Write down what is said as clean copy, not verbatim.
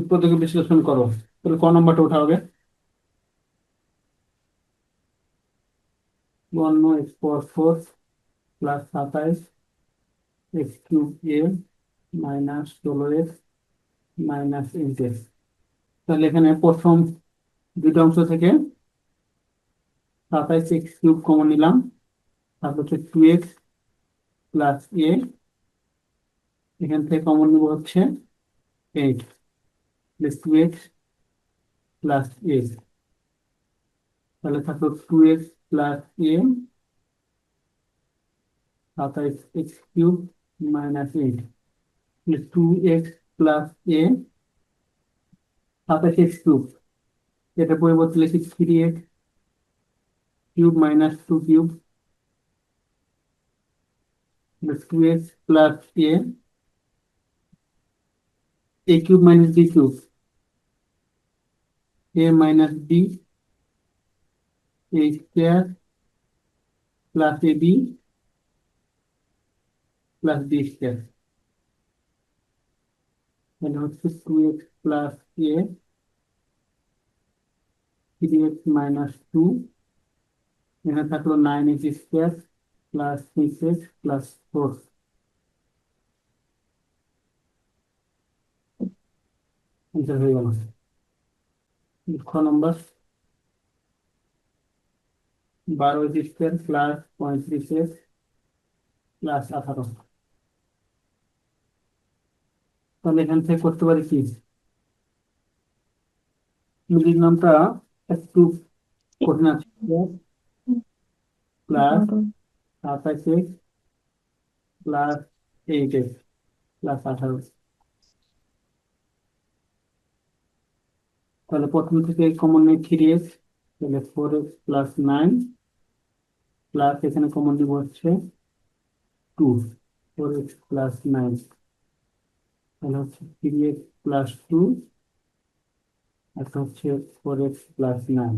প্রত্যেকে বিশ্লেষণ করো। তাহলে ক নম্বরটা ওঠা হবে? 52 x পাওয়ার 4 প্লাস 27 x³ মাইনাস 16 x তাহলে এখানে প্রথম দুইটা অংশ থেকে 27 x³ কমন নিলাম। তারপর হচ্ছে 2x+a, এখান থেকে কমন নিব হচ্ছে 8 + 2x+a, তাহলে থাকলো 2x+a, 27 x³ -8, 2x+a, 27 x³ এটা পরিবর্তে লিখি 3x³ -2³ 2x+a, a³ -b³ a - b, a² + ab + b², তাহলে হচ্ছে 2x+a, 3x - 2, এখানে থাকলো 9x² + 6x + 4। অ্যান্সার হয়ে গেল। খ নম্বর 12x² + 35x + 18, তাহলে এখান থেকে করতে পারি কি, মিলির নামটা একটু কঠিন আছে। Plus 27x plus 8x plus 18, তাহলে প্রথম থেকে কমন নেই 3x, তাহলে 4x + 9 প্লাস এখানে কমন নিব হচ্ছে 2, 4x + 9, তাহলে হচ্ছে 3x + 2, একটা হচ্ছে 4x + 9।